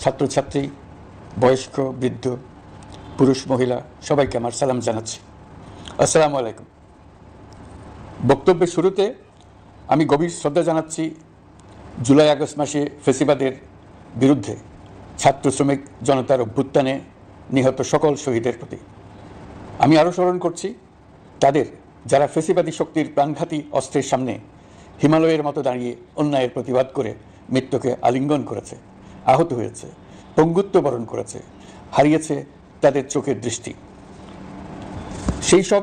ছাত্রছাত্রী, বয়স্ক, বৃদ্ধ, পুরুষ, মহিলা সবাইকে আমার সালাম জানাচ্ছি। আসসালামু আলাইকুম। বক্তব্যের শুরুতে আমি গভীর শ্রদ্ধা জানাচ্ছি জুলাই আগস্ট মাসে ফেসিবাদের বিরুদ্ধে ছাত্র শ্রমিক জনতার অভ্যুত্থানে নিহত সকল শহীদের প্রতি। আমি আরও স্মরণ করছি তাদের যারা ফেসিবাদী শক্তির প্রাণঘাতী অস্ত্রের সামনে হিমালয়ের মতো দাঁড়িয়ে অন্যায়ের প্রতিবাদ করে মৃত্যুকে আলিঙ্গন করেছে, আহত হয়েছে, পঙ্গুত্ব বরণ করেছে, হারিয়েছে তাদের চোখের দৃষ্টি। সেই সব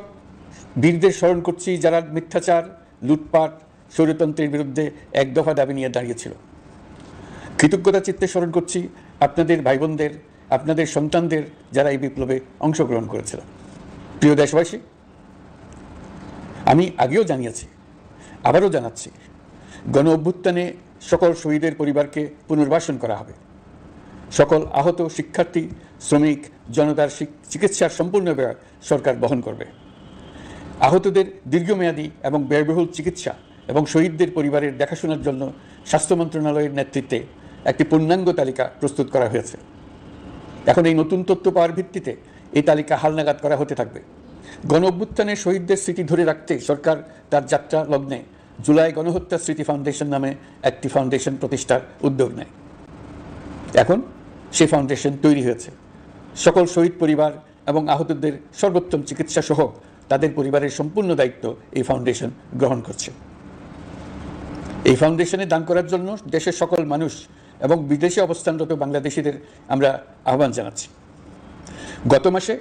বীরদের স্মরণ করছি যারা মিথ্যাচার, লুটপাট, স্বৈরতন্ত্রের বিরুদ্ধে এক দফা দাবি নিয়ে দাঁড়িয়েছিল। কৃতজ্ঞতা চিত্তে স্মরণ করছি আপনাদের ভাই বোনদের, আপনাদের সন্তানদের যারা এই বিপ্লবে অংশগ্রহণ করেছিল। প্রিয় দেশবাসী, আমি আগেও জানিয়েছি, আবারও জানাচ্ছি, গণ অভ্যুত্থানে সকল শহীদের পরিবারকে পুনর্বাসন করা হবে। সকল আহত শিক্ষার্থী, শ্রমিক জনতার চিকিৎসার সম্পূর্ণ ব্যয় সরকার বহন করবে। আহতদের দীর্ঘমেয়াদী এবং ব্যয়বহুল চিকিৎসা এবং শহীদদের পরিবারের দেখাশোনার জন্য স্বাস্থ্য মন্ত্রণালয়ের নেতৃত্বে একটি পূর্ণাঙ্গ তালিকা প্রস্তুত করা হয়েছে। এখন এই নতুন তথ্য পাওয়ার ভিত্তিতে এই তালিকা হালনাগাদ করা হতে থাকবে। গণ অভ্যুত্থানের শহীদদের স্মৃতি ধরে রাখতে সরকার তার যাত্রা লগ্নে জুলাই গণহত্যা স্মৃতি ফাউন্ডেশন নামে একটি ফাউন্ডেশন প্রতিষ্ঠার উদ্যোগ নেয়। এখন সেই ফাউন্ডেশন তৈরি হয়েছে। সকল শহীদ পরিবার এবং আহতদের সর্বোত্তম চিকিৎসা সহ তাদের পরিবারের সম্পূর্ণ দায়িত্ব এই ফাউন্ডেশন গ্রহণ করছে। এই ফাউন্ডেশনে দান করার জন্য দেশের সকল মানুষ এবং বিদেশে অবস্থানরত বাংলাদেশিদের আমরা আহ্বান জানাচ্ছি। গত মাসে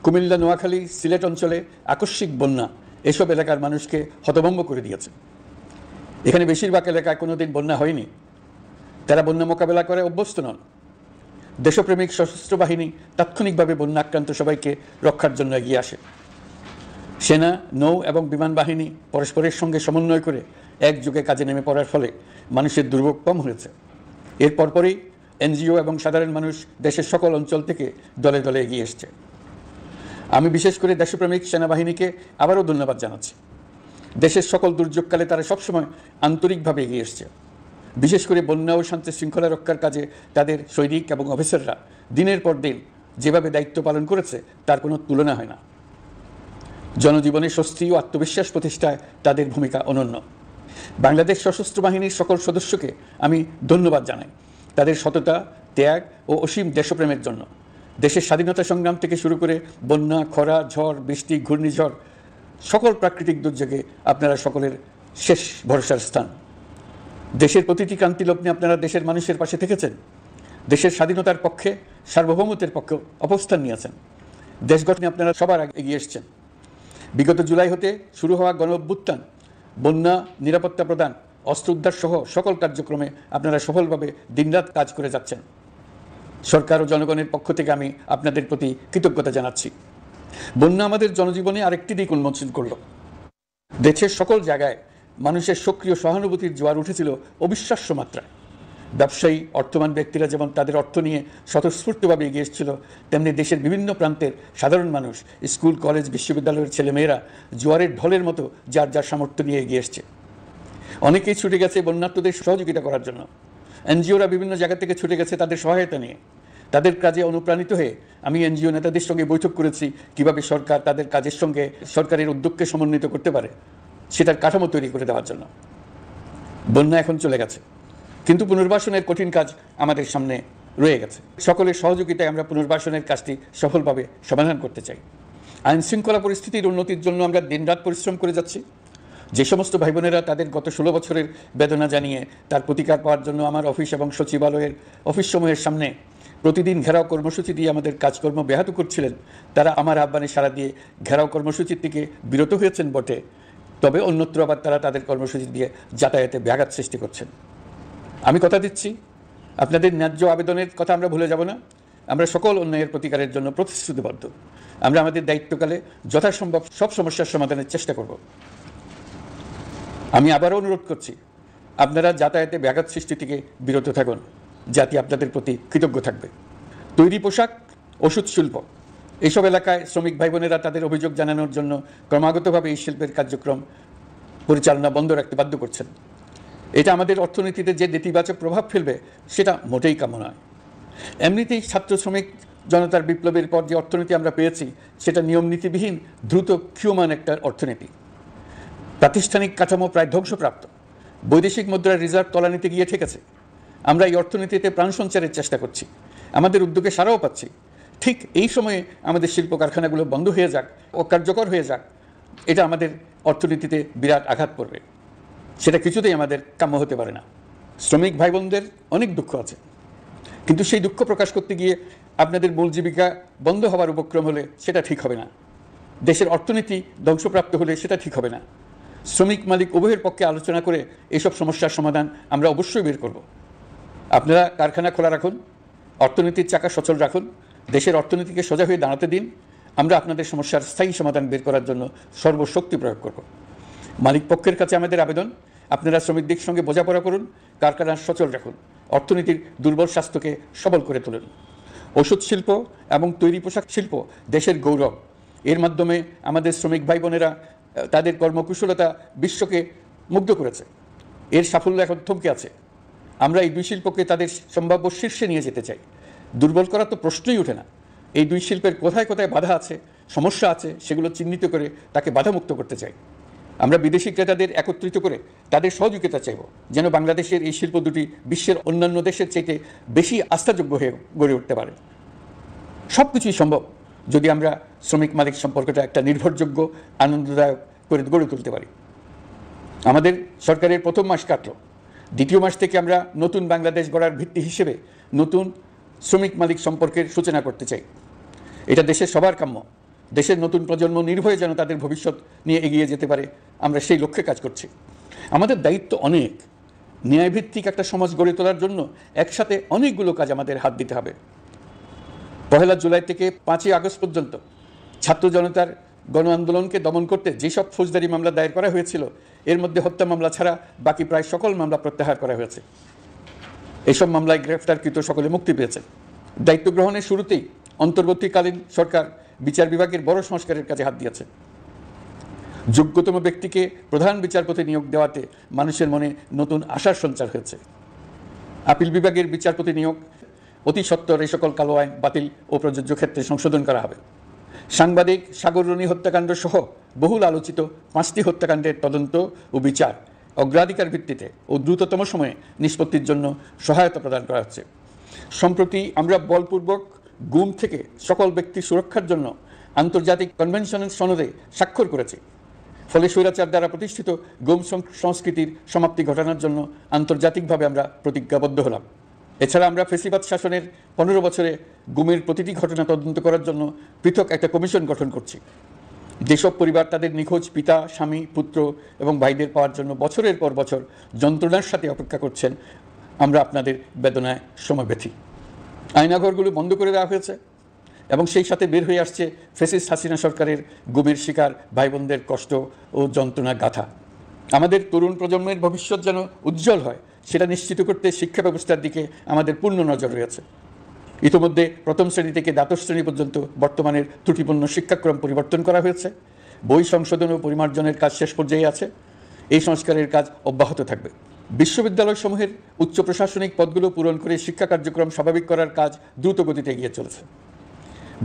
কুমিল্লা, নোয়াখালী, সিলেট অঞ্চলে আকস্মিক বন্যা এসব এলাকার মানুষকে হতভম্ব করে দিয়েছে। এখানে বেশিরভাগ এলাকায় কোনোদিন বন্যা হয়নি। তারা বন্যা মোকাবেলা করে অভ্যস্ত নন। দেশপ্রেমিক সশস্ত্র বাহিনী তাৎক্ষণিকভাবে বন্যা আক্রান্ত সবাইকে রক্ষার জন্য এগিয়ে আসে। সেনা, নৌ এবং বিমান বাহিনী পরস্পরের সঙ্গে সমন্বয় করে একযোগে কাজে নেমে পড়ার ফলে মানুষের দুর্ভোগ কম হয়েছে। এর পরপরই এনজিও এবং সাধারণ মানুষ দেশের সকল অঞ্চল থেকে দলে দলে এগিয়ে এসছে। আমি বিশেষ করে দেশপ্রেমিক সেনাবাহিনীকে আবারও ধন্যবাদ জানাচ্ছি। দেশের সকল দুর্যোগকালে তারা সবসময় আন্তরিকভাবে এগিয়ে এসছে। বিশেষ করে বন্যা ও শান্তি শৃঙ্খলা রক্ষার কাজে তাদের সৈনিক এবং অফিসাররা দিনের পর দিন যেভাবে দায়িত্ব পালন করেছে তার কোনো তুলনা হয় না। জনজীবনে স্বস্তি ও আত্মবিশ্বাস প্রতিষ্ঠায় তাদের ভূমিকা অনন্য। বাংলাদেশ সশস্ত্র বাহিনীর সকল সদস্যকে আমি ধন্যবাদ জানাই তাদের সততা, ত্যাগ ও অসীম দেশপ্রেমের জন্য। দেশের স্বাধীনতা সংগ্রাম থেকে শুরু করে বন্যা, খরা, ঝড়, বৃষ্টি, ঘূর্ণিঝড়, সকল প্রাকৃতিক দুর্যোগে আপনারা সকলের শেষ ভরসার স্থান। দেশের প্রতিটি ক্রান্তি লগ্নে আপনারা দেশের মানুষের পাশে থেকেছেন। দেশের স্বাধীনতার পক্ষে, সার্বভৌমত্বের পক্ষে অবস্থান নিয়েছেন। দেশ গঠনে আপনারা সবার আগে এগিয়ে এসেছেন। বিগত জুলাই হতে শুরু হওয়া গণ অভ্যুত্থান, বন্যা, নিরাপত্তা প্রদান, অস্ত্র উদ্ধার সহ সকল কার্যক্রমে আপনারা সফলভাবে দিনরাত কাজ করে যাচ্ছেন। সরকার ও জনগণের পক্ষ থেকে আমি আপনাদের প্রতি কৃতজ্ঞতা জানাচ্ছি। বন্যা আমাদের জনজীবনে আরেকটি দিক উন্মোচন করল। দেশের সকল জায়গায় মানুষের সক্রিয় সহানুভূতির জোয়ার উঠেছিল অবিশ্বাস্য মাত্রায়। ব্যবসায়ী, অর্থবান ব্যক্তিরা যেমন তাদের অর্থ নিয়ে স্বতঃস্ফূর্তভাবে এগিয়ে এসেছিল, তেমনি দেশের বিভিন্ন প্রান্তের সাধারণ মানুষ, স্কুল, কলেজ, বিশ্ববিদ্যালয়ের ছেলেমেয়েরা জোয়ারের ঢলের মতো যার যার সামর্থ্য নিয়ে এগিয়ে এসছে। অনেকেই ছুটে গেছে বন্যার্তদের সহযোগিতা করার জন্য। এনজিওরা বিভিন্ন জায়গা থেকে ছুটে গেছে তাদের সহায়তা নিয়ে। তাদের কাজে অনুপ্রাণিত হয়ে আমি এনজিও নেতাদের সঙ্গে বৈঠক করেছি কিভাবে সরকার তাদের কাজের সঙ্গে সরকারের উদ্যোগকে সমন্বিত করতে পারে সেটার কাঠামো তৈরি করে দেওয়ার জন্য। বন্যা এখন চলে গেছে, কিন্তু পুনর্বাসনের কঠিন কাজ আমাদের সামনে রয়ে গেছে। সকলের সহযোগিতায় আমরা পুনর্বাসনের কাজটি সফলভাবে সমাধান করতে চাই। আইন শৃঙ্খলা পরিস্থিতির উন্নতির জন্য আমরা দিনরাত পরিশ্রম করে যাচ্ছি। যে সমস্ত ভাই বোনেরা তাদের গত 16 বছরের বেদনা জানিয়ে তার প্রতিকার পাওয়ার জন্য আমার অফিস এবং সচিবালয়ের অফিসসমূহের সামনে প্রতিদিন ঘেরাও কর্মসূচি দিয়ে আমাদের কাজকর্ম ব্যাহত করছিলেন, তারা আমার আহ্বানে সাড়া দিয়ে ঘেরাও কর্মসূচির থেকে বিরত হয়েছেন বটে, তবে অন্যত্র আবার তারা তাদের কর্মসূচি দিয়ে যাতায়াতে ব্যাঘাত সৃষ্টি করছেন। আমি কথা দিচ্ছি, আপনাদের ন্যায্য আবেদনের কথা আমরা ভুলে যাব না। আমরা সকল অন্যায়ের প্রতিকারের জন্য প্রতিশ্রুতিবদ্ধ। আমরা আমাদের দায়িত্বকালে যথাসম্ভব সব সমস্যার সমাধানের চেষ্টা করব। আমি আবারও অনুরোধ করছি, আপনারা যাতায়াতে ব্যাঘাত সৃষ্টি থেকে বিরত থাকুন। জাতি আপনাদের প্রতি কৃতজ্ঞ থাকবে। তৈরি পোশাক, ওষুধ শিল্প, এইসব এলাকায় শ্রমিক ভাই বোনেরা তাদের অভিযোগ জানানোর জন্য ক্রমাগতভাবে এই শিল্পের কার্যক্রম পরিচালনা বন্ধ রাখতে বাধ্য করছেন। এটা আমাদের অর্থনীতিতে যে নেতিবাচক প্রভাব ফেলবে সেটা মোটেই কাম্য নয়। এমনিতেই ছাত্র শ্রমিক জনতার বিপ্লবের পর যে অর্থনীতি আমরা পেয়েছি সেটা নিয়ম নীতিবিহীন দ্রুত ক্ষীয়মান একটা অর্থনীতি। প্রাতিষ্ঠানিক কাঠামো প্রায় ধ্বংসপ্রাপ্ত, বৈদেশিক মুদ্রার রিজার্ভ তলানিতে গিয়ে ঠেকেছে। আমরা এই অর্থনীতিতে প্রাণ সঞ্চারের চেষ্টা করছি, আমাদের উদ্যোগে সারাও পাচ্ছি। ঠিক এই সময়ে আমাদের শিল্প কারখানাগুলো বন্ধ হয়ে যাক, অকার্যকর হয়ে যাক, এটা আমাদের অর্থনীতিতে বিরাট আঘাত পড়বে। সেটা কিছুতেই আমাদের কাম্য হতে পারে না। শ্রমিক ভাই বোনদের অনেক দুঃখ আছে, কিন্তু সেই দুঃখ প্রকাশ করতে গিয়ে আপনাদের মূল জীবিকা বন্ধ হওয়ার উপক্রম হলে সেটা ঠিক হবে না। দেশের অর্থনীতি ধ্বংসপ্রাপ্ত হলে সেটা ঠিক হবে না। শ্রমিক মালিক উভয়ের পক্ষে আলোচনা করে এসব সমস্যার সমাধান আমরা অবশ্যই বের করব। আপনারা কারখানা খোলা রাখুন, অর্থনীতির চাকা সচল রাখুন, দেশের অর্থনীতিকে সোজা হয়ে দাঁড়াতে দিন। আমরা আপনাদের সমস্যার স্থায়ী সমাধান বের করার জন্য সর্বশক্তি প্রয়োগ করব। মালিক পক্ষের কাছে আমাদের আবেদন, আপনারা শ্রমিকদের সঙ্গে বোঝাপড়া করুন, কারখানা সচল রাখুন, অর্থনীতির দুর্বল স্বাস্থ্যকে সবল করে তুলুন। ওষুধ শিল্প এবং তৈরি পোশাক শিল্প দেশের গৌরব। এর মাধ্যমে আমাদের শ্রমিক ভাই বোনেরা তাদের কর্মকুশলতা বিশ্বকে মুগ্ধ করেছে। এর সাফল্য এখন থমকে আছে। আমরা এই দুই শিল্পকে তাদের সম্ভাব্য শীর্ষে নিয়ে যেতে চাই। দুর্বল করা তো প্রশ্নই ওঠে না। এই দুই শিল্পের কোথায় কোথায় বাধা আছে, সমস্যা আছে, সেগুলো চিহ্নিত করে তাকে বাধামুক্ত করতে চাই। আমরা বিদেশি ক্রেতাদের একত্রিত করে তাদের সহযোগিতা চাইব, যেন বাংলাদেশের এই শিল্প দুটি বিশ্বের অন্যান্য দেশের চাইতে বেশি আস্থাযোগ্য হয়ে গড়ে উঠতে পারে। সব কিছুই সম্ভব যদি আমরা শ্রমিক মালিক সম্পর্কটা একটা নির্ভরযোগ্য, আনন্দদায়ক করে গড়ে তুলতে পারি। আমাদের সরকারের প্রথম মাস কাটল, দ্বিতীয় মাস থেকে আমরা নতুন বাংলাদেশ গড়ার ভিত্তি হিসেবে নতুন শ্রমিক মালিক সম্পর্কের সূচনা করতে চাই। এটা দেশের সবার কাম্য। দেশের নতুন প্রজন্ম নির্ভয়ে যেন তাদের ভবিষ্যৎ নিয়ে এগিয়ে যেতে পারে, আমরা সেই লক্ষ্যে কাজ করছি। আমাদের দায়িত্ব অনেক। ন্যায়ভিত্তিক একটা সমাজ গড়ে তোলার জন্য একসাথে অনেকগুলো কাজ আমাদের হাত দিতে হবে। 1 জুলাই থেকে 5 আগস্ট পর্যন্ত ছাত্র জনতার গণ আন্দোলনকে দমন করতে যেসব ফৌজদারি মামলা দায়ের করা হয়েছিল, এর মধ্যে হত্যা মামলা ছাড়া বাকি প্রায় সকল মামলা প্রত্যাহার করা হয়েছে। এইসব মামলায় গ্রেফতারকৃত সকলে মুক্তি পেয়েছে। দায়িত্ব গ্রহণের শুরুতেই অন্তর্বর্তীকালীন সরকার বিচার বিভাগের বড় সংস্কারের কাজে হাত দিয়েছে। যোগ্যতম ব্যক্তিকে প্রধান বিচারপতি নিয়োগ দেওয়াতে মানুষের মনে নতুন আশার সঞ্চার হয়েছে। আপিল বিভাগের বিচারপতি নিয়োগ অতি সত্বর এই সকল কালো আইন বাতিল ও প্রযোজ্য ক্ষেত্রে সংশোধন করা হবে। সাংবাদিক সাগর রনি হত্যাকাণ্ড সহ বহুল আলোচিত 5টি হত্যাকাণ্ডের তদন্ত ও বিচার অগ্রাধিকার ভিত্তিতে ও দ্রুততম সময়ে নিষ্পত্তির জন্য সহায়তা প্রদান করা হচ্ছে। সম্প্রতি আমরা বলপূর্বক গুম থেকে সকল ব্যক্তির সুরক্ষার জন্য আন্তর্জাতিক কনভেনশনের সনদে স্বাক্ষর করেছি। ফলে স্বৈরাচার দ্বারা প্রতিষ্ঠিত গুম সংস্কৃতির সমাপ্তি ঘটানোর জন্য আন্তর্জাতিকভাবে আমরা প্রতিজ্ঞাবদ্ধ হলাম। এছাড়া আমরা ফেসিবাদ শাসনের 15 বছরে গুমের প্রতিটি ঘটনা তদন্ত করার জন্য পৃথক একটা কমিশন গঠন করছি। যেসব পরিবার তাদের নিখোঁজ পিতা, স্বামী, পুত্র এবং ভাইদের পাওয়ার জন্য বছরের পর বছর যন্ত্রণার সাথে অপেক্ষা করছেন, আমরা আপনাদের বেদনায় সমবেথী। আয়নাঘরগুলো বন্ধ করে দেওয়া হয়েছে এবং সেই সাথে বের হয়ে আসছে ফ্যাসিস্ট হাসিনা সরকারের গুমের শিকার ভাই বোনদের কষ্ট ও যন্ত্রণা গাথা। আমাদের তরুণ প্রজন্মের ভবিষ্যৎ যেন উজ্জ্বল হয়, সেটা নিশ্চিত করতে শিক্ষা ব্যবস্থার দিকে আমাদের পূর্ণ নজর রয়েছে। ইতিমধ্যে প্রথম শ্রেণী থেকে দ্বাদশ শ্রেণী পর্যন্ত বর্তমানের ত্রুটিপূর্ণ শিক্ষাক্রম পরিবর্তন করা হয়েছে। বই সংশোধন ও পরিমার্জনের কাজ শেষ পর্যায়ে আছে। এই সংস্কারের কাজ অব্যাহত থাকবে। বিশ্ববিদ্যালয়সমূহের উচ্চ প্রশাসনিক পদগুলো পূরণ করে শিক্ষা কার্যক্রম স্বাভাবিক করার কাজ দ্রুত গতিতে এগিয়ে চলেছে।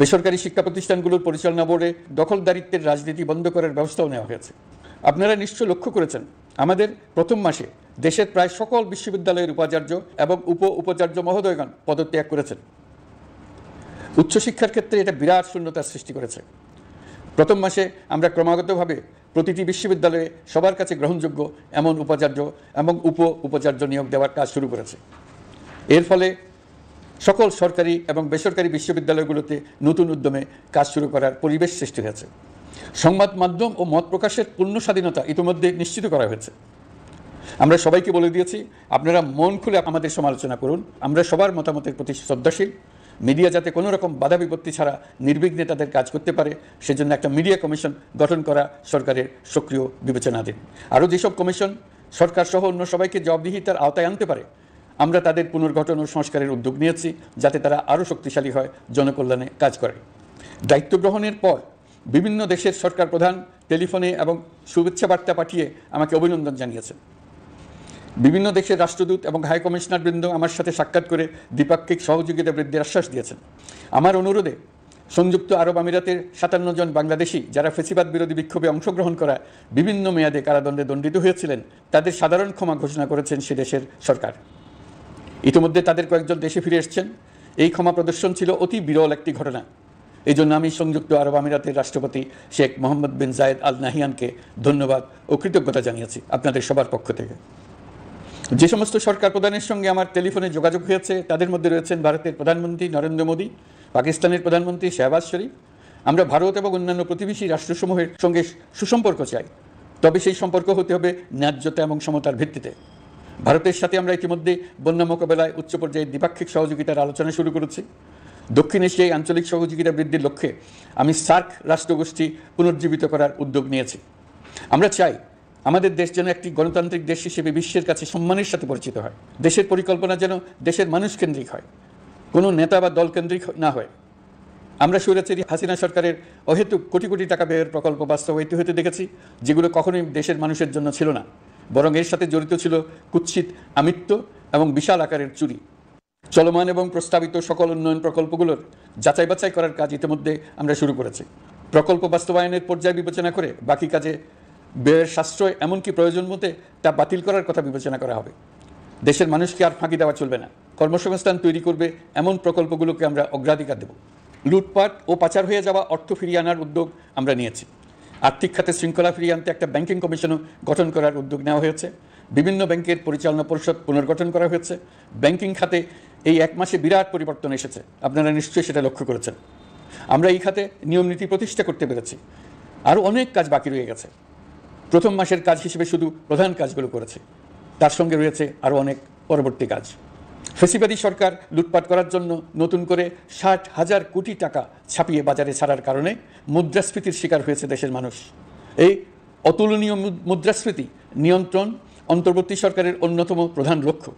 বেসরকারি শিক্ষা প্রতিষ্ঠানগুলোর পরিচালনা বোর্ডে দখলদারিত্বের রাজনীতি বন্ধ করার ব্যবস্থাও নেওয়া হয়েছে। আপনারা নিশ্চয় লক্ষ্য করেছেন, আমাদের প্রথম মাসে দেশের প্রায় সকল বিশ্ববিদ্যালয়ের উপাচার্য এবং উপাচার্য মহোদয়গণ পদত্যাগ করেছেন। উচ্চশিক্ষার ক্ষেত্রে এটা বিরাট শূন্যতার সৃষ্টি করেছে। প্রথম মাসে আমরা ক্রমাগতভাবে প্রতিটি বিশ্ববিদ্যালয়ে সবার কাছে গ্রহণযোগ্য এমন উপাচার্য এবং উপাচার্য নিয়োগ দেওয়ার কাজ শুরু করেছে। এর ফলে সকল সরকারি এবং বেসরকারি বিশ্ববিদ্যালয়গুলোতে নতুন উদ্যমে কাজ শুরু করার পরিবেশ সৃষ্টি হয়েছে। সংবাদ মাধ্যম ও মত প্রকাশের পূর্ণ স্বাধীনতা ইতিমধ্যে নিশ্চিত করা হয়েছে। আমরা সবাইকে বলে দিয়েছি, আপনারা মন খুলে আমাদের সমালোচনা করুন। আমরা সবার মতামতের প্রতি শ্রদ্ধাশীল। মিডিয়া যাতে কোনো রকম বাধা বিপত্তি ছাড়া নির্বিঘ্নে তাদের কাজ করতে পারে, সেজন্য একটা মিডিয়া কমিশন গঠন করা সরকারের সক্রিয় বিবেচনাধীন। আরও যেসব কমিশন সরকার সহ অন্য সবাইকে জবাবদিহিতার আওতায় আনতে পারে, আমরা তাদের পুনর্গঠন ও সংস্কারের উদ্যোগ নিয়েছি, যাতে তারা আরও শক্তিশালী হয়, জনকল্যাণে কাজ করে। দায়িত্ব গ্রহণের পর বিভিন্ন দেশের সরকার প্রধান টেলিফোনে এবং শুভেচ্ছা বার্তা পাঠিয়ে আমাকে অভিনন্দন জানিয়েছেন। বিভিন্ন দেশের রাষ্ট্রদূত এবং হাই কমিশনার বৃন্দ আমার সাথে সাক্ষাৎ করে দ্বিপাক্ষিক সহযোগিতা বৃদ্ধির আশ্বাস দিয়েছেন। আমার অনুরোধে সংযুক্ত আরব আমিরাতের 57 জন বাংলাদেশি যারা ফেসিবাদ বিরোধী বিক্ষোভে অংশগ্রহণ করা বিভিন্ন মেয়াদে কারাদণ্ডে দণ্ডিত হয়েছিলেন, তাদের সাধারণ ক্ষমা ঘোষণা করেছেন সে দেশের সরকার। ইতিমধ্যে তাদের কয়েকজন দেশে ফিরে এসেছেন। এই ক্ষমা প্রদর্শন ছিল অতি বিরল একটি ঘটনা। এই জন্য আমি সংযুক্ত আরব আমিরাতের রাষ্ট্রপতি শেখ মোহাম্মদ বিন জায়েদ আল নাহিয়ানকে ধন্যবাদ ও কৃতজ্ঞতা জানিয়েছি আপনাদের সবার পক্ষ থেকে। যে সমস্ত সরকার প্রধানের সঙ্গে আমার টেলিফোনে যোগাযোগ হয়েছে তাদের মধ্যে রয়েছেন ভারতের প্রধানমন্ত্রী নরেন্দ্র মোদী, পাকিস্তানের প্রধানমন্ত্রী শাহবাজ শরীফ। আমরা ভারত এবং অন্যান্য প্রতিবেশী রাষ্ট্রসমূহের সঙ্গে সুসম্পর্ক চাই, তবে সেই সম্পর্ক হতে হবে ন্যায্যতা এবং সমতার ভিত্তিতে। ভারতের সাথে আমরা ইতিমধ্যে বন্যা মোকাবেলায় উচ্চ পর্যায়ে দ্বিপাক্ষিক সহযোগিতার আলোচনা শুরু করেছি। দক্ষিণ এশিয়ায় আঞ্চলিক সহযোগিতা বৃদ্ধির লক্ষ্যে আমি সার্ক রাষ্ট্রগোষ্ঠী পুনর্জীবিত করার উদ্যোগ নিয়েছি। আমরা চাই আমাদের দেশ যেন একটি গণতান্ত্রিক দেশ হিসেবে বিশ্বের কাছে সম্মানের সাথে পরিচিত হয়। দেশের পরিকল্পনা যেন দেশের মানুষকেন্দ্রিক হয়, কোনো নেতা বা দলকেন্দ্রিক না হয়। আমরা স্বৈরাচারী হাসিনা সরকারের অহেতুক কোটি কোটি টাকা ব্যয়ের প্রকল্প বাস্তবায়িত হতে দেখেছি, যেগুলো কখনোই দেশের মানুষের জন্য ছিল না, বরং এর সাথে জড়িত ছিল কুৎসিত আমিত্ব এবং বিশাল আকারের চুরি। চলমান এবং প্রস্তাবিত সকল উন্নয়ন প্রকল্পগুলোর যাচাই বাছাই করার কাজ ইতিমধ্যে আমরা শুরু করেছি। প্রকল্প বাস্তবায়নের পর্যায় বিবেচনা করে বাকি কাজে ব্যয়ের সাশ্রয় এমনকি প্রয়োজন মতে তা বাতিল করার কথা বিবেচনা করা হবে। দেশের মানুষকে আর ফাঁকি দেওয়া চলবে না। কর্মসংস্থান তৈরি করবে এমন প্রকল্পগুলোকে আমরা অগ্রাধিকার দেব। লুটপাট ও পাচার হয়ে যাওয়া অর্থ ফিরিয়ে আনার উদ্যোগ আমরা নিয়েছি। আর্থিক খাতে শৃঙ্খলা ফিরিয়ে আনতে একটা ব্যাংকিং কমিশনও গঠন করার উদ্যোগ নেওয়া হয়েছে। বিভিন্ন ব্যাংকের পরিচালনা পরিষদ পুনর্গঠন করা হয়েছে। ব্যাংকিং খাতে এই এক মাসে বিরাট পরিবর্তন এসেছে, আপনারা নিশ্চয়ই সেটা লক্ষ্য করেছেন। আমরা এই খাতে নিয়মনীতি প্রতিষ্ঠা করতে পেরেছি। আরও অনেক কাজ বাকি রয়ে গেছে। প্রথম মাসের কাজ হিসেবে শুধু প্রধান কাজগুলো করেছে, তার সঙ্গে রয়েছে আরও অনেক পরবর্তী কাজ। ফেসিবাদী সরকার লুটপাট করার জন্য নতুন করে 60,000 কোটি টাকা ছাপিয়ে বাজারে ছাড়ার কারণে মুদ্রাস্ফীতির শিকার হয়েছে দেশের মানুষ। এই অতুলনীয় মুদ্রাস্ফীতি নিয়ন্ত্রণ অন্তর্বর্তী সরকারের অন্যতম প্রধান লক্ষ্য।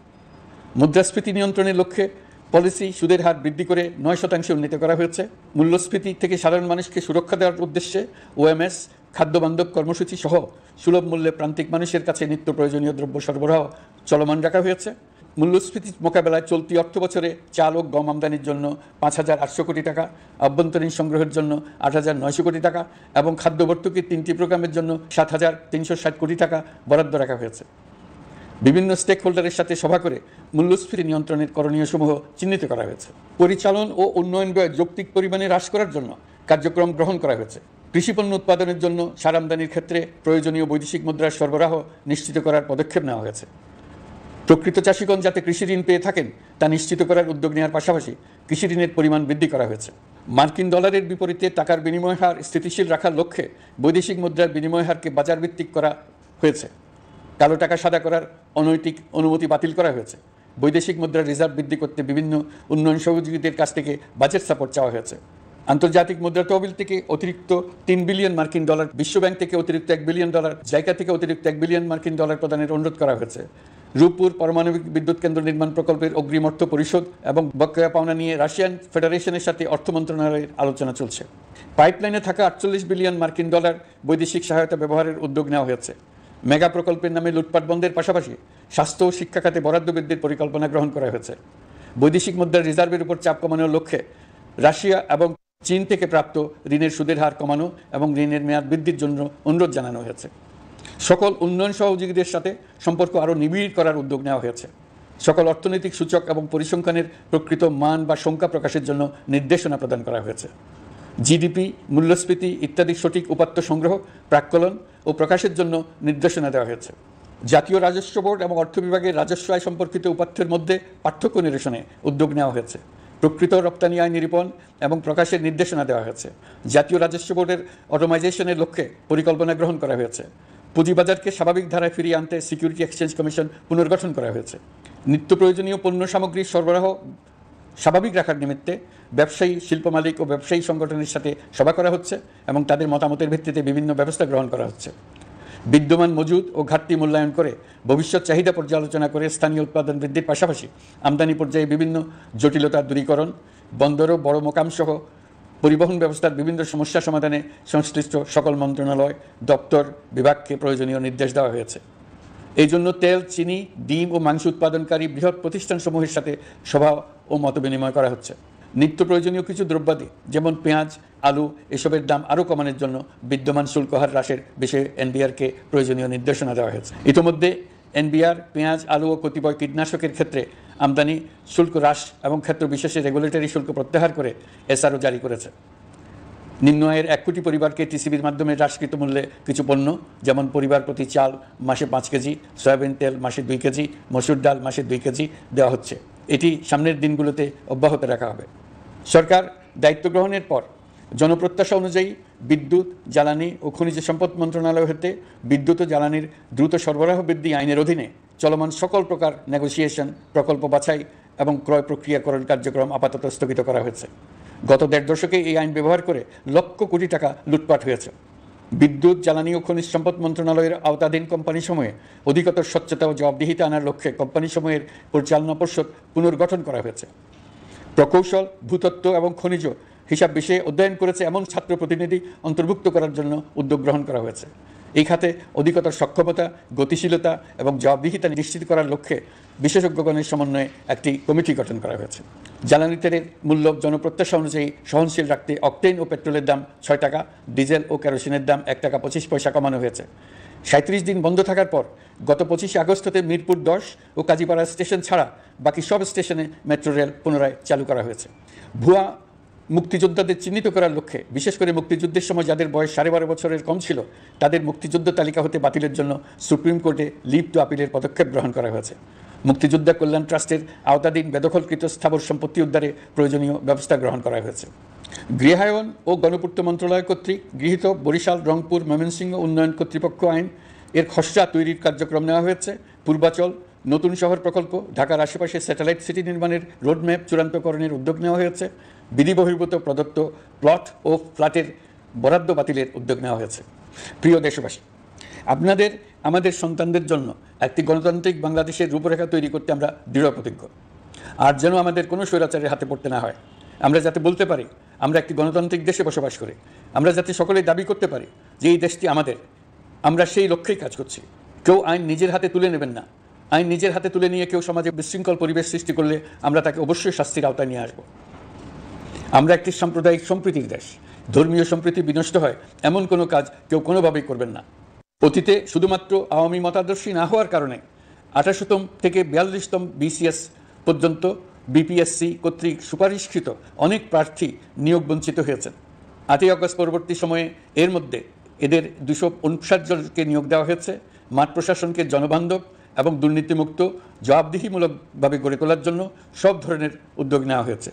মুদ্রাস্ফীতি নিয়ন্ত্রণের লক্ষ্যে পলিসি সুদের হার বৃদ্ধি করে 9% উন্নীত করা হয়েছে। মূল্যস্ফীতি থেকে সাধারণ মানুষকে সুরক্ষা দেওয়ার উদ্দেশ্যে ওএমএস, খাদ্যবান্ধব কর্মসূচি সহ সুলভ মূল্যে প্রান্তিক মানুষের কাছে নিত্য প্রয়োজনীয় দ্রব্য সরবরাহ চলমান রাখা হয়েছে। মূল্যস্ফীতি মোকাবেলায় চলতি অর্থ বছরে চাল ও গম আমদানির জন্য 5,800 কোটি টাকা, অভ্যন্তরীণ সংগ্রহের জন্য 8,900 কোটি টাকা এবং খাদ্য ভর্তুকির 3টি প্রোগ্রামের জন্য 7,360 কোটি টাকা বরাদ্দ রাখা হয়েছে। বিভিন্ন স্টেক হোল্ডারের সাথে সভা করে মূল্যস্ফীতি নিয়ন্ত্রণের করণীয়সমূহ চিহ্নিত করা হয়েছে। পরিচালন ও উন্নয়ন ব্যয় যৌক্তিক পরিমাণে হ্রাস করার জন্য কার্যক্রম গ্রহণ করা হয়েছে। কৃষিপণ্য উৎপাদনের জন্য সার আমদানির ক্ষেত্রে প্রয়োজনীয় বৈদেশিক মুদ্রার সরবরাহ নিশ্চিত করার পদক্ষেপ নেওয়া হয়েছে। প্রকৃত চাষিগণ যাতে কৃষি ঋণ পেয়ে থাকেন তা নিশ্চিত করার উদ্যোগ নেওয়ার পাশাপাশি কৃষি ঋণের পরিমাণ বৃদ্ধি করা হয়েছে। মার্কিন ডলারের বিপরীতে টাকার বিনিময় হার স্থিতিশীল রাখার লক্ষ্যে বৈদেশিক মুদ্রার বিনিময় হারকে বাজারভিত্তিক করা হয়েছে। কালো টাকা সাদা করার অনৈতিক অনুমতি বাতিল করা হয়েছে। বৈদেশিক মুদ্রার রিজার্ভ বৃদ্ধি করতে বিভিন্ন উন্নয়ন সহযোগীদের কাছ থেকে বাজেট সাপোর্ট চাওয়া হয়েছে। আন্তর্জাতিক মুদ্রা তহবিল থেকে অতিরিক্ত $3 বিলিয়ন মার্কিন ডলার, বিশ্বব্যাংক থেকে অতিরিক্ত $1 বিলিয়ন, জাইকা থেকে অতিরিক্ত $1 বিলিয়ন মার্কিন ডলার প্রদানের অনুরোধ করা হয়েছে। রূপপুর পারমাণবিক বিদ্যুৎ কেন্দ্র নির্মাণ প্রকল্পের অগ্রিম অর্থ পরিশোধ এবং বকেয়া পাওনা নিয়ে রাশিয়ান ফেডারেশনের সাথে অর্থ মন্ত্রণালয়ের আলোচনা চলছে। পাইপলাইনে থাকা $48 বিলিয়ন মার্কিন ডলার বৈদেশিক সহায়তা ব্যবহারের উদ্যোগ নেওয়া হয়েছে। মেগা প্রকল্পের নামে লুটপাট বন্ধের পাশাপাশি স্বাস্থ্য ও শিক্ষা খাতে বরাদ্দ বৃদ্ধির পরিকল্পনা গ্রহণ করা হয়েছে। বৈদেশিক মুদ্রার রিজার্ভের উপর চাপ কমানোর লক্ষ্যে রাশিয়া এবং চীন থেকে প্রাপ্ত ঋণের সুদের হার কমানো এবং ঋণের মেয়াদ বৃদ্ধির জন্য অনুরোধ জানানো হয়েছে। সকল উন্নয়ন সহযোগীদের সাথে সম্পর্ক আরও নিবিড় করার উদ্যোগ নেওয়া হয়েছে। সকল অর্থনৈতিক সূচক এবং পরিসংখ্যানের প্রকৃত মান বা সংখ্যা প্রকাশের জন্য নির্দেশনা প্রদান করা হয়েছে। জিডিপি, মূল্যস্ফীতি ইত্যাদি সঠিক উপাত্ত সংগ্রহ, প্রাক্কলন ও প্রকাশের জন্য নির্দেশনা দেওয়া হয়েছে। জাতীয় রাজস্ব বোর্ড এবং অর্থ বিভাগের রাজস্ব আয় সম্পর্কিত উপাত্তের মধ্যে পার্থক্য নিরসনে উদ্যোগ নেওয়া হয়েছে। প্রকৃত রপ্তানি আয় নিরূপণ এবং প্রকাশের নির্দেশনা দেওয়া হয়েছে। জাতীয় রাজস্ব বোর্ডের অটোমাইজেশনের লক্ষ্যে পরিকল্পনা গ্রহণ করা হয়েছে। পুঁজিবাজারকে স্বাভাবিক ধারায় ফিরিয়ে আনতে সিকিউরিটি এক্সচেঞ্জ কমিশন পুনর্গঠন করা হয়েছে। নিত্য প্রয়োজনীয় পণ্য সামগ্রীর সরবরাহ স্বাভাবিক রাখার নিমিত্তে ব্যবসায়ী, শিল্প মালিক ও ব্যবসায়ী সংগঠনের সাথে সভা করা হচ্ছে এবং তাদের মতামতের ভিত্তিতে বিভিন্ন ব্যবস্থা গ্রহণ করা হচ্ছে। বিদ্যমান মজুদ ও ঘাটতি মূল্যায়ন করে ভবিষ্যৎ চাহিদা পর্যালোচনা করে স্থানীয় উৎপাদন বৃদ্ধির পাশাপাশি আমদানি পর্যায়ে বিভিন্ন জটিলতা দূরীকরণ, বন্দর ও বড় মোকামসহ পরিবহন ব্যবস্থার বিভিন্ন সমস্যা সমাধানে সংশ্লিষ্ট সকল মন্ত্রণালয়, দপ্তর, বিভাগকে প্রয়োজনীয় নির্দেশ দেওয়া হয়েছে। এই জন্য তেল, চিনি, ডিম ও মাংস উৎপাদনকারী বৃহৎ প্রতিষ্ঠানসমূহের সাথে সভা ও মতবিনিময় করা হচ্ছে। নিত্য প্রয়োজনীয় কিছু দ্রব্যাদি যেমন পেঁয়াজ, আলু এসবের দাম আরও কমানোর জন্য বিদ্যমান শুল্ক হার হ্রাসের বিষয়ে এনবিআরকে প্রয়োজনীয় নির্দেশনা দেওয়া হয়েছে। ইতিমধ্যে এনবিআর পেঁয়াজ, আলু ও কতিপয় কীটনাশকের ক্ষেত্রে আমদানি শুল্ক হ্রাস এবং ক্ষেত্র বিশেষে রেগুলেটরি শুল্ক প্রত্যাহার করে এসআরও জারি করেছে। নিম্ন আয়ের 1 কোটি পরিবারকে টিসিবির মাধ্যমে হ্রাসকৃত মূল্যে কিছু পণ্য যেমন পরিবার প্রতি চাল মাসে 5 কেজি, সয়াবিন তেল মাসে 2 কেজি, মসুর ডাল মাসে 2 কেজি দেওয়া হচ্ছে। এটি সামনের দিনগুলোতে অব্যাহত রাখা হবে। সরকার দায়িত্ব গ্রহণের পর জনপ্রত্যাশা অনুযায়ী বিদ্যুৎ, জ্বালানি ও খনিজ সম্পদ মন্ত্রণালয় হতে বিদ্যুৎ ও জ্বালানির দ্রুত সরবরাহ বৃদ্ধি আইনের অধীনে চলমান সকল প্রকার নেগোসিয়েশন, প্রকল্প বাছাই এবং ক্রয় প্রক্রিয়াকরণ কার্যক্রম আপাতত স্থগিত করা হয়েছে। গত 1.5 দশকে এই আইন ব্যবহার করে লক্ষ কোটি টাকা লুটপাট হয়েছে। বিদ্যুৎ, জ্বালানি ও খনিজ সম্পদ মন্ত্রণালয়ের আওতাধীন কোম্পানিসমূহে অধিকতর স্বচ্ছতা ও জবাবদিহিতা আনার লক্ষ্যে কোম্পানিসমূহের পরিচালনা পর্ষদ পুনর্গঠন করা হয়েছে। প্রকৌশল, ভূতত্ত্ব এবং খনিজ হিসাব বিষয়ে অধ্যয়ন করেছে এমন ছাত্র প্রতিনিধি অন্তর্ভুক্ত করার জন্য উদ্যোগ গ্রহণ করা হয়েছে। এই খাতে অধিকতর সক্ষমতা, গতিশীলতা এবং জবাবদিহিতা নিশ্চিত করার লক্ষ্যে বিশেষজ্ঞগণের সমন্বয়ে একটি কমিটি গঠন করা হয়েছে। জ্বালানি তেলের মূল্য জনপ্রত্যাশা অনুযায়ী সহনশীল রাখতে অকটেন ও পেট্রোলের দাম 6 টাকা, ডিজেল ও কেরোসিনের দাম 1 টাকা 25 পয়সা কমানো হয়েছে। 37 দিন বন্ধ থাকার পর গত 25 আগস্ট হতে মিরপুর 10 ও কাজীপাড়া স্টেশন ছাড়া বাকি সব স্টেশনে মেট্রো রেল পুনরায় চালু করা হয়েছে। ভুয়া মুক্তিযোদ্ধাদের চিহ্নিত করার লক্ষ্যে বিশেষ করে মুক্তিযুদ্ধের সময় যাদের বয়স 12.5 বছরের কম ছিল তাদের মুক্তিযুদ্ধ তালিকা হতে বাতিলের জন্য সুপ্রিম কোর্টে লিভ টু আপিলের পদক্ষেপ গ্রহণ করা হয়েছে। মুক্তিযোদ্ধা কল্যাণ ট্রাস্টের আওতাধীন বেদখলকৃত স্থাবর সম্পত্তি উদ্ধারে প্রয়োজনীয় ব্যবস্থা গ্রহণ করা হয়েছে। গৃহায়ন ও গণপূর্ত মন্ত্রণালয় কর্তৃক গৃহীত বরিশাল, রংপুর, ময়মনসিংহ উন্নয়ন কর্তৃপক্ষ আইন এর খসড়া তৈরির কার্যক্রম নেওয়া হয়েছে। পূর্বাচল নতুন শহর প্রকল্প, ঢাকার আশেপাশে স্যাটেলাইট সিটি নির্মাণের রোডম্যাপ চূড়ান্তকরণের উদ্যোগ নেওয়া হয়েছে। বিধি বহির্ভূত প্রদত্ত প্লট ও ফ্ল্যাটের বরাদ্দ বাতিলের উদ্যোগ নেওয়া হয়েছে। প্রিয় দেশবাসী, আপনাদের আমাদের সন্তানদের জন্য একটি গণতান্ত্রিক বাংলাদেশের রূপরেখা তৈরি করতে আমরা দৃঢ় প্রতিজ্ঞ। আর যেন আমাদের কোনো স্বৈরাচারের হাতে পড়তে না হয়। আমরা যাতে বলতে পারি আমরা একটি গণতান্ত্রিক দেশে বসবাস করি। আমরা যাতে সকলেই দাবি করতে পারি যে এই দেশটি আমাদের। আমরা সেই লক্ষ্যেই কাজ করছি। কেউ আইন নিজের হাতে তুলে নেবেন না। আইন নিজের হাতে তুলে নিয়ে কেউ সমাজে বিশৃঙ্খল পরিবেশ সৃষ্টি করলে আমরা তাকে অবশ্যই শাস্তির আওতায় নিয়ে আসব। আমরা একটি সাম্প্রদায়িক সম্প্রীতির দেশ। ধর্মীয় সম্প্রীতি বিনষ্ট হয় এমন কোনো কাজ কেউ কোনোভাবেই করবেন না। অতীতে শুধুমাত্র আওয়ামী মতাদর্শী না হওয়ার কারণে 28তম থেকে 42তম বিসিএস পর্যন্ত বিপিএসসি কর্তৃক সুপারিশকৃত অনেক প্রার্থী নিয়োগ বঞ্চিত হয়েছেন। 8ই আগস্ট পরবর্তী সময়ে এর মধ্যে এদের 259 জনকে নিয়োগ দেওয়া হয়েছে। মাঠ প্রশাসনকে জনবান্ধব এবং দুর্নীতিমুক্ত জবাবদিহিমূলকভাবে গড়ে তোলার জন্য সব ধরনের উদ্যোগ নেওয়া হয়েছে।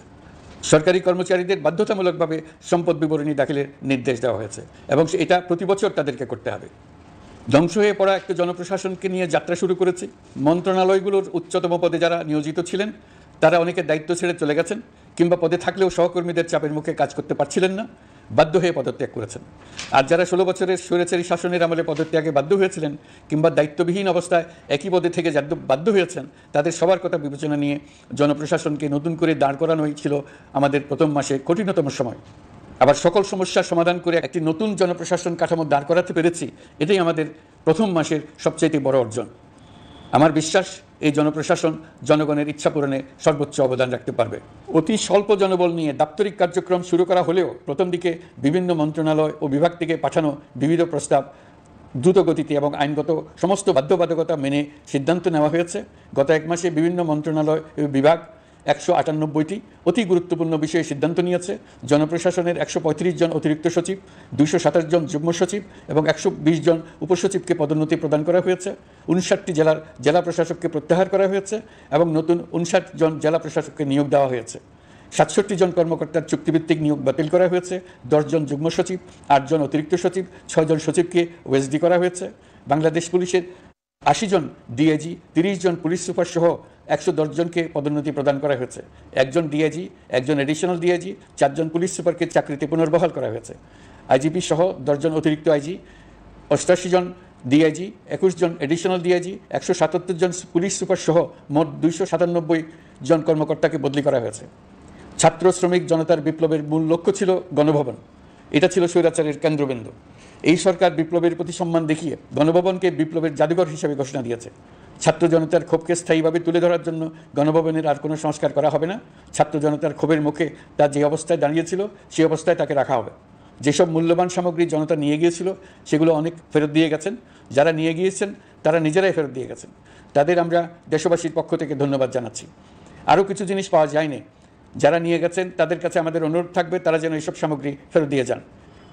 সরকারি কর্মচারীদের বাধ্যতামূলকভাবে সম্পদ বিবরণী দাখিলের নির্দেশ দেওয়া হয়েছে এবং এটা প্রতি বছর তাদেরকে করতে হবে। ধ্বংস হয়ে পড়া একটা জনপ্রশাসনকে নিয়ে যাত্রা শুরু করেছে। মন্ত্রণালয়গুলোর উচ্চতম পদে যারা নিয়োজিত ছিলেন তারা অনেকে দায়িত্ব ছেড়ে চলে গেছেন, কিংবা পদে থাকলেও সহকর্মীদের চাপের মুখে কাজ করতে পারছিলেন না, বাধ্য হয়ে পদত্যাগ করেছেন। আর যারা 16 বছরের স্বৈরাচারী শাসনের আমলে পদত্যাগে বাধ্য হয়েছিলেন কিংবা দায়িত্ববিহীন অবস্থায় একই পদে থেকে বাধ্য হয়েছেন, তাদের সবার কথা বিবেচনা নিয়ে জনপ্রশাসনকে নতুন করে দাঁড় করানোই ছিল আমাদের প্রথম মাসে কঠিনতম সময়। আবার সকল সমস্যার সমাধান করে একটি নতুন জনপ্রশাসন কাঠামো দাঁড় করাতে পেরেছি, এটাই আমাদের প্রথম মাসের সবচেয়ে বড় অর্জন। আমার বিশ্বাস এই জনপ্রশাসন জনগণের ইচ্ছা পূরণে সর্বোচ্চ অবদান রাখতে পারবে। অতি স্বল্প জনবল নিয়ে দাপ্তরিক কার্যক্রম শুরু করা হলেও প্রথম দিকে বিভিন্ন মন্ত্রণালয় ও বিভাগ থেকে পাঠানো বিবিধ প্রস্তাব দ্রুত গতিতে এবং আইনগত সমস্ত বাধ্যবাধকতা মেনে সিদ্ধান্ত নেওয়া হয়েছে। গত 1 মাসে বিভিন্ন মন্ত্রণালয় ও বিভাগ 198টি অতি গুরুত্বপূর্ণ বিষয়ে সিদ্ধান্ত নিয়েছে। জনপ্রশাসনের 135 জন অতিরিক্ত সচিব, 227 জন যুগ্ম সচিব এবং 120 জন উপসচিবকে পদোন্নতি প্রদান করা হয়েছে। 59টি জেলার জেলা প্রশাসককে প্রত্যাহার করা হয়েছে এবং নতুন 59 জন জেলা প্রশাসককে নিয়োগ দেওয়া হয়েছে। 67 জন কর্মকর্তার চুক্তিভিত্তিক নিয়োগ বাতিল করা হয়েছে। 10 জন যুগ্ম সচিব, 8 জন অতিরিক্ত সচিব, 6 জন সচিবকে ওএসডি করা হয়েছে। বাংলাদেশ পুলিশের 80 জন ডিআইজি, 30 জন পুলিশ সুপার সহ 110 জনকে পদোন্নতি প্রদান করা হয়েছে। 1 জন ডিআইজি, 1 জন এডিশনাল ডিআইজি, 4 জন পুলিশ সুপারকে চাকরিতে পুনর্বহাল করা হয়েছে। আইজিপি সহ 10 জন অতিরিক্ত আইজি, 88 জন ডিআইজি, 21 জন এডিশনাল ডিআইজি, 177 জন পুলিশ সুপার সহ মোট 297 জন কর্মকর্তাকে বদলি করা হয়েছে। ছাত্র শ্রমিক জনতার বিপ্লবের মূল লক্ষ্য ছিল গণভবন। এটা ছিল স্বৈরাচারের কেন্দ্রবিন্দু। এই সরকার বিপ্লবের প্রতি সম্মান দেখিয়ে গণভবনকে বিপ্লবের জাদুঘর হিসেবে ঘোষণা দিয়েছে। ছাত্র জনতার ক্ষোভকে স্থায়ীভাবে তুলে ধরার জন্য গণভবনের আর কোনো সংস্কার করা হবে না। ছাত্র জনতার ক্ষোভের মুখে তা যে অবস্থায় দাঁড়িয়েছিল সেই অবস্থায় তাকে রাখা হবে। যেসব মূল্যবান সামগ্রী জনতা নিয়ে গিয়েছিল সেগুলো অনেক ফেরত দিয়ে গেছেন। যারা নিয়ে গিয়েছেন তারা নিজেরাই ফেরত দিয়ে গেছেন। তাদের আমরা দেশবাসীর পক্ষ থেকে ধন্যবাদ জানাচ্ছি। আরও কিছু জিনিস পাওয়া যায়নি, যারা নিয়ে গেছেন তাদের কাছে আমাদের অনুরোধ থাকবে তারা যেন এইসব সামগ্রী ফেরত দিয়ে যান।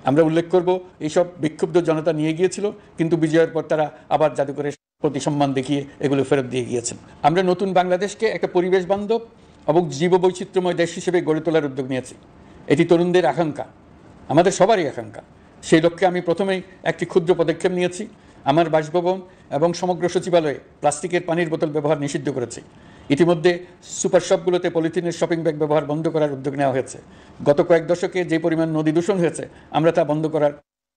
আমরা উল্লেখ করব এইসব বিক্ষুব্ধ জনতা নিয়ে গিয়েছিল, কিন্তু বিজয়ের পর তারা আবার জাদুঘরের প্রতি সম্মান দেখিয়ে এগুলো ফেরত দিয়ে গিয়েছেন। আমরা নতুন বাংলাদেশকে একটা পরিবেশ বান্ধব এবং জীববৈচিত্র্যময় দেশ হিসেবে গড়ে তোলার উদ্যোগ নিয়েছি। এটি তরুণদের আকাঙ্ক্ষা, আমাদের সবারই আকাঙ্ক্ষা। সেই লক্ষ্যে আমি প্রথমেই একটি ক্ষুদ্র পদক্ষেপ নিয়েছি। আমার বাসভবন এবং সমগ্র সচিবালয়ে প্লাস্টিকের পানির বোতল ব্যবহার নিষিদ্ধ করেছি। ইতিমধ্যে সুপার শপগুলোতে পলিথিনের শপিং ব্যাগ ব্যবহার বন্ধ করার উদ্যোগ নেওয়া হয়েছে। গত কয়েক দশকে যে পরিমাণ নদী দূষণ হয়েছে আমরা তা বন্ধ করার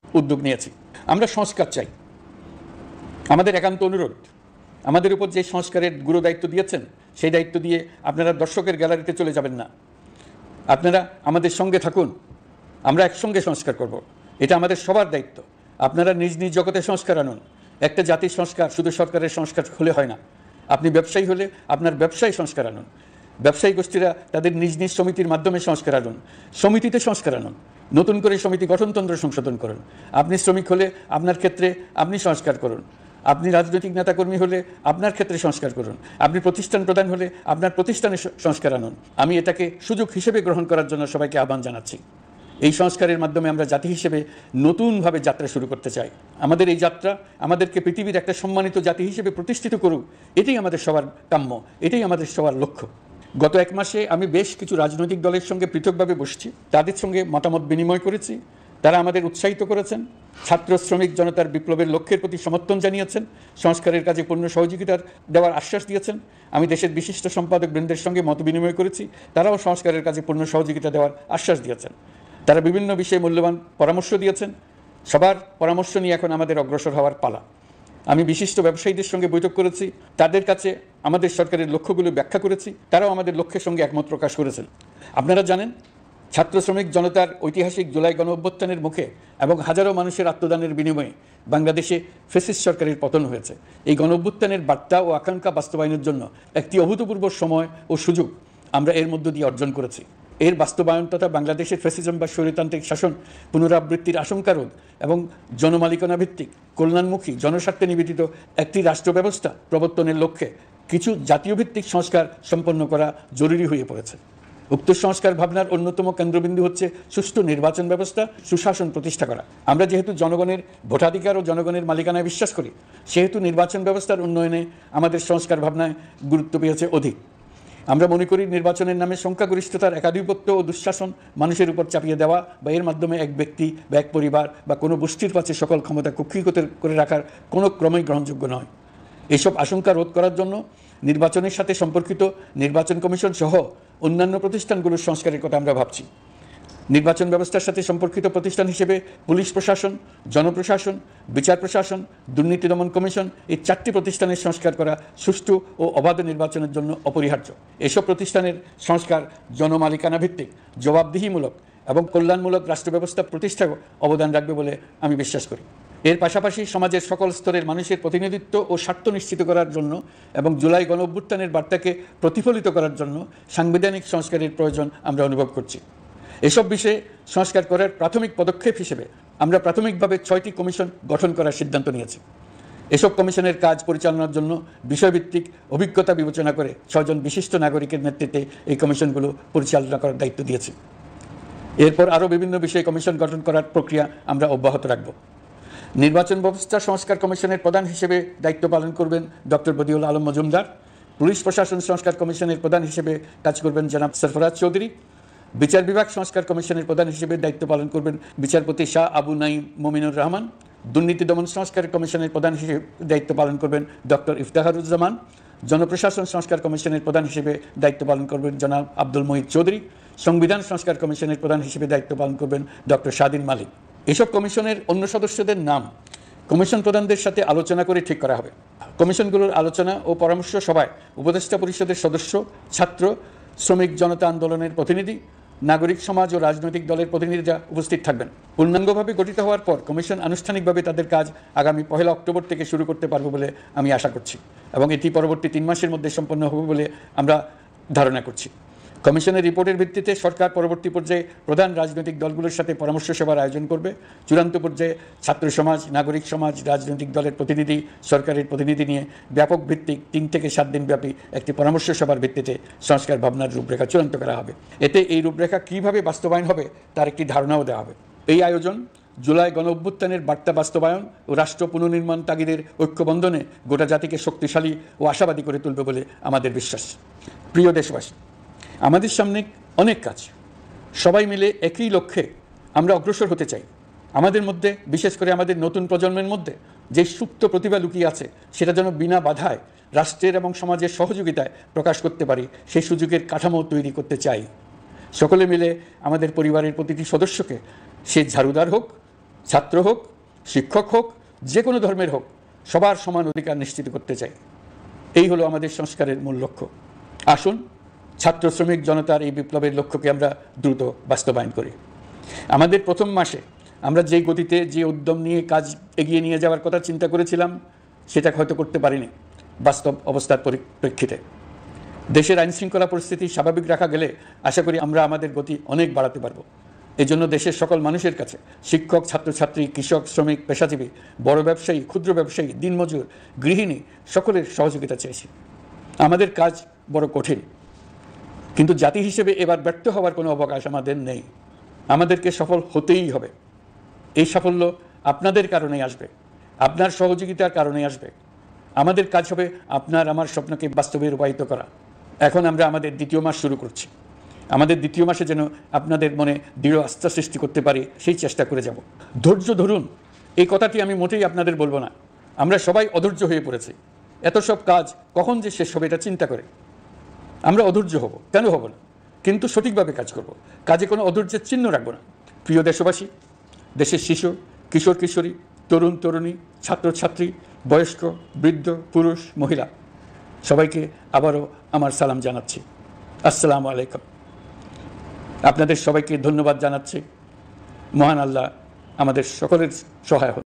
উদ্যোগ নিয়েছি। আমরা সংস্কার চাই, আমাদের একান্ত অনুরোধ। আমাদের উপর যে সংস্কারের গুরু দায়িত্ব দিয়েছেন সেই দায়িত্ব দিয়ে আপনারা দর্শকের গ্যালারিতে চলে যাবেন না, আপনারা আমাদের সঙ্গে থাকুন। আমরা একসঙ্গে সংস্কার করব, এটা আমাদের সবার দায়িত্ব। আপনারা নিজ নিজ জগতে সংস্কার আনুন। একটা জাতির সংস্কার শুধু সরকারের সংস্কার হলে হয় না। আপনি ব্যবসায়ী হলে আপনার ব্যবসায়ী সংস্কার আনুন। ব্যবসায়ী গোষ্ঠীরা তাদের নিজ নিজ সমিতির মাধ্যমে সংস্কার আনুন। সমিতিতে সংস্কার আনুন, নতুন করে সমিতি গঠনতন্ত্র সংশোধন করুন। আপনি শ্রমিক হলে আপনার ক্ষেত্রে আপনি সংস্কার করুন। আপনি রাজনৈতিক নেতাকর্মী হলে আপনার ক্ষেত্রে সংস্কার করুন। আপনি প্রতিষ্ঠান প্রধান হলে আপনার প্রতিষ্ঠানে সংস্কার আনুন। আমি এটাকে সুযোগ হিসেবে গ্রহণ করার জন্য সবাইকে আহ্বান জানাচ্ছি। এই সংস্কারের মাধ্যমে আমরা জাতি হিসেবে নতুনভাবে যাত্রা শুরু করতে চাই। আমাদের এই যাত্রা আমাদেরকে পৃথিবীর একটা সম্মানিত জাতি হিসেবে প্রতিষ্ঠিত করুক, এটাই আমাদের সবার কাম্য, এটাই আমাদের সবার লক্ষ্য। গত এক মাসে আমি বেশ কিছু রাজনৈতিক দলের সঙ্গে পৃথকভাবে বসছি, তাদের সঙ্গে মতামত বিনিময় করেছি। তারা আমাদের উৎসাহিত করেছেন, ছাত্র শ্রমিক জনতার বিপ্লবের লক্ষ্যের প্রতি সমর্থন জানিয়েছেন, সংস্কারের কাজে পূর্ণ সহযোগিতার দেওয়ার আশ্বাস দিয়েছেন। আমি দেশের বিশিষ্ট সম্পাদক বৃন্দের সঙ্গে মত বিনিময় করেছি, তারাও সংস্কারের কাজে পূর্ণ সহযোগিতা দেওয়ার আশ্বাস দিয়েছেন। তারা বিভিন্ন বিষয়ে মূল্যবান পরামর্শ দিয়েছেন। সবার পরামর্শ নিয়ে এখন আমাদের অগ্রসর হওয়ার পালা। আমি বিশিষ্ট ব্যবসায়ীদের সঙ্গে বৈঠক করেছি, তাদের কাছে আমাদের সরকারের লক্ষ্যগুলো ব্যাখ্যা করেছি, তারাও আমাদের লক্ষ্যের সঙ্গে একমত প্রকাশ করেছেন। আপনারা জানেন, ছাত্র শ্রমিক জনতার ঐতিহাসিক জুলাই গণ অভ্যুত্থানের মুখে এবং হাজারো মানুষের আত্মদানের বিনিময়ে বাংলাদেশে ফ্যাসিস্ট সরকারের পতন হয়েছে। এই গণ অভ্যুত্থানের বার্তা ও আকাঙ্ক্ষা বাস্তবায়নের জন্য একটি অভূতপূর্ব সময় ও সুযোগ আমরা এর মধ্য দিয়ে অর্জন করেছি। এর বাস্তবায়ন তথা বাংলাদেশের ফ্যাসিজম বা স্বৈরতান্ত্রিক শাসন পুনরাবৃত্তির আশঙ্কা রোধ এবং জনমালিকানা ভিত্তিক কল্যাণমুখী জনস্বার্থে নিবেদিত একটি রাষ্ট্র ব্যবস্থা প্রবর্তনের লক্ষ্যে কিছু জাতীয় ভিত্তিক সংস্কার সম্পন্ন করা জরুরি হয়ে পড়েছে। উক্ত সংস্কার ভাবনার অন্যতম কেন্দ্রবিন্দু হচ্ছে সুষ্ঠু নির্বাচন ব্যবস্থা, সুশাসন প্রতিষ্ঠা করা। আমরা যেহেতু জনগণের ভোটাধিকার ও জনগণের মালিকানায় বিশ্বাস করি, সেহেতু নির্বাচন ব্যবস্থার উন্নয়নে আমাদের সংস্কার ভাবনায় গুরুত্ব পেয়েছে অধিক। আমরা মনে করি নির্বাচনের নামে সংখ্যাগরিষ্ঠতার একাধিপত্য ও দুঃশাসন মানুষের উপর চাপিয়ে দেওয়া বা এর মাধ্যমে এক ব্যক্তি বা এক পরিবার বা কোনো গোষ্ঠীর কাছে সকল ক্ষমতা কুক্ষিগত করে রাখার কোনো ক্রমেই গ্রহণযোগ্য নয়। এসব আশঙ্কা রোধ করার জন্য নির্বাচনের সাথে সম্পর্কিত নির্বাচন কমিশন সহ অন্যান্য প্রতিষ্ঠানগুলোর সংস্কারের কথা আমরা ভাবছি। নির্বাচন ব্যবস্থার সাথে সম্পর্কিত প্রতিষ্ঠান হিসেবে পুলিশ প্রশাসন, জনপ্রশাসন, বিচার প্রশাসন, দুর্নীতি দমন কমিশন এই 4টি প্রতিষ্ঠানের সংস্কার করা সুষ্ঠু ও অবাধ নির্বাচনের জন্য অপরিহার্য। এসব প্রতিষ্ঠানের সংস্কার জনমালিকানা ভিত্তিক, জবাবদিহিমূলক এবং কল্যাণমূলক রাষ্ট্র ব্যবস্থা প্রতিষ্ঠায় অবদান রাখবে বলে আমি বিশ্বাস করি। এর পাশাপাশি সমাজের সকল স্তরের মানুষের প্রতিনিধিত্ব ও স্বার্থ নিশ্চিত করার জন্য এবং জুলাই গণ অভ্যুত্থানের বার্তাকে প্রতিফলিত করার জন্য সাংবিধানিক সংস্কারের প্রয়োজন আমরা অনুভব করছি। এসব বিষয়ে সংস্কার করার প্রাথমিক পদক্ষেপ হিসেবে আমরা প্রাথমিকভাবে 6টি কমিশন গঠন করার সিদ্ধান্ত নিয়েছি। এসব কমিশনের কাজ পরিচালনার জন্য বিষয়ভিত্তিক অভিজ্ঞতা বিবেচনা করে 6 জন বিশিষ্ট নাগরিকের নেতৃত্বে এই কমিশনগুলো পরিচালনা করার দায়িত্ব দিয়েছি। এরপর আরও বিভিন্ন বিষয়ে কমিশন গঠন করার প্রক্রিয়া আমরা অব্যাহত রাখব। নির্বাচন ব্যবস্থা সংস্কার কমিশনের প্রধান হিসেবে দায়িত্ব পালন করবেন ডক্টর বদিউল আলম মজুমদার। পুলিশ প্রশাসন সংস্কার কমিশনের প্রধান হিসেবে কাজ করবেন জনাব সরফরাজ চৌধুরী। বিচার বিভাগ সংস্কার কমিশনের প্রধান হিসেবে দায়িত্ব পালন করবেন বিচারপতি শাহ আবু নাইম মমিনুর রহমান। দুর্নীতি দমন সংস্কার কমিশনের প্রধান হিসেবে দায়িত্ব পালন করবেন ডক্টর ইফতেখারুজ্জামান। জনপ্রশাসন সংস্কার কমিশনের প্রধান হিসেবে দায়িত্ব পালন করবেন জনাব আব্দুল মুহিত চৌধুরী। সংবিধান সংস্কার কমিশনের প্রধান হিসেবে দায়িত্ব পালন করবেন ডক্টর স্বাধীন মালিক। এসব কমিশনের অন্য সদস্যদের নাম কমিশন প্রধানদের সাথে আলোচনা করে ঠিক করা হবে। কমিশনগুলোর আলোচনা ও পরামর্শ সভায় উপদেষ্টা পরিষদের সদস্য, ছাত্র, শ্রমিক জনতা আন্দোলনের প্রতিনিধি, নাগরিক সমাজ ও রাজনৈতিক দলের প্রতিনিধিরা উপস্থিত থাকবেন। পূর্ণাঙ্গভাবে গঠিত হওয়ার পর কমিশন আনুষ্ঠানিকভাবে তাদের কাজ আগামী 1 অক্টোবর থেকে শুরু করতে পারবে বলে আমি আশা করছি এবং এটি পরবর্তী 3 মাসের মধ্যে সম্পন্ন হবে বলে আমরা ধারণা করছি। কমিশনের রিপোর্টের ভিত্তিতে সরকার পরবর্তী পর্যায়ে প্রধান রাজনৈতিক দলগুলোর সাথে পরামর্শ সভার আয়োজন করবে। চূড়ান্ত পর্যায়ে ছাত্র সমাজ, নাগরিক সমাজ, রাজনৈতিক দলের প্রতিনিধি, সরকারের প্রতিনিধি নিয়ে ব্যাপক ভিত্তিক 3 থেকে 7 দিন ব্যাপী একটি পরামর্শ সভার ভিত্তিতে সংস্কার ভাবনার রূপরেখা চূড়ান্ত করা হবে। এতে এই রূপরেখা কীভাবে বাস্তবায়ন হবে তার একটি ধারণাও দেওয়া হবে। এই আয়োজন জুলাই গণঅভ্যুত্থানের বার্তা বাস্তবায়ন ও রাষ্ট্র পুনর্নির্মাণ তাগিদের ঐক্যবন্ধনে গোটা জাতিকে শক্তিশালী ও আশাবাদী করে তুলবে বলে আমাদের বিশ্বাস। প্রিয় দেশবাসী, আমাদের সামনে অনেক কাজ, সবাই মিলে একই লক্ষ্যে আমরা অগ্রসর হতে চাই। আমাদের মধ্যে, বিশেষ করে আমাদের নতুন প্রজন্মের মধ্যে যে সুপ্ত প্রতিভা লুকিয়ে আছে সেটা যেন বিনা বাধায় রাষ্ট্রের এবং সমাজের সহযোগিতায় প্রকাশ করতে পারি, সেই সুযোগের কাঠামো তৈরি করতে চাই। সকলে মিলে আমাদের পরিবারের প্রতিটি সদস্যকে, সে ঝাড়ুদার হোক, ছাত্র হোক, শিক্ষক হোক, যে কোনো ধর্মের হোক, সবার সমান অধিকার নিশ্চিত করতে চাই। এই হলো আমাদের সংস্কারের মূল লক্ষ্য। আসুন ছাত্র শ্রমিক জনতার এই বিপ্লবের লক্ষ্যকে আমরা দ্রুত বাস্তবায়ন করি। আমাদের প্রথম মাসে আমরা যে গতিতে, যে উদ্যম নিয়ে কাজ এগিয়ে নিয়ে যাওয়ার কথা চিন্তা করেছিলাম সেটা হয়তো করতে পারিনি বাস্তব অবস্থার পরিপ্রেক্ষিতে। দেশের আইনশৃঙ্খলা পরিস্থিতি স্বাভাবিক রাখা গেলে আশা করি আমরা আমাদের গতি অনেক বাড়াতে পারব। এই জন্য দেশের সকল মানুষের কাছে, শিক্ষক, ছাত্রছাত্রী, কৃষক, শ্রমিক, পেশাজীবী, বড় ব্যবসায়ী, ক্ষুদ্র ব্যবসায়ী, দিনমজুর, গৃহিণী, সকলের সহযোগিতা চাইছি। আমাদের কাজ বড় কঠিন, কিন্তু জাতি হিসেবে এবার ব্যর্থ হওয়ার কোনো অবকাশ আমাদের নেই। আমাদেরকে সফল হতেই হবে। এই সাফল্য আপনাদের কারণেই আসবে, আপনার সহযোগিতার কারণেই আসবে। আমাদের কাজ হবে আপনার আমার স্বপ্নকে বাস্তবে রূপায়িত করা। এখন আমরা আমাদের 2য় মাস শুরু করছি। আমাদের 2য় মাসে যেন আপনাদের মনে দৃঢ় আস্থা সৃষ্টি করতে পারি সেই চেষ্টা করে যাব। ধৈর্য ধরুন, এই কথাটি আমি মোটেই আপনাদের বলবো না। আমরা সবাই অধৈর্য হয়ে পড়েছি। এত সব কাজ কখন যে শেষ হবে এটা চিন্তা করে আমরা অধৈর্য হব, কেন হব না? কিন্তু সঠিকভাবে কাজ করব, কাজে কোনো অধৈর্যের চিহ্ন রাখবো না। প্রিয় দেশবাসী, দেশের শিশু, কিশোর কিশোরী, তরুণ তরুণী, ছাত্রছাত্রী, বয়স্ক, বৃদ্ধ, পুরুষ, মহিলা, সবাইকে আবারও আমার সালাম জানাচ্ছি। আসসালামু আলাইকুম। আপনাদের সবাইকে ধন্যবাদ জানাচ্ছি। মহান আল্লাহ আমাদের সকলের সহায় হোক।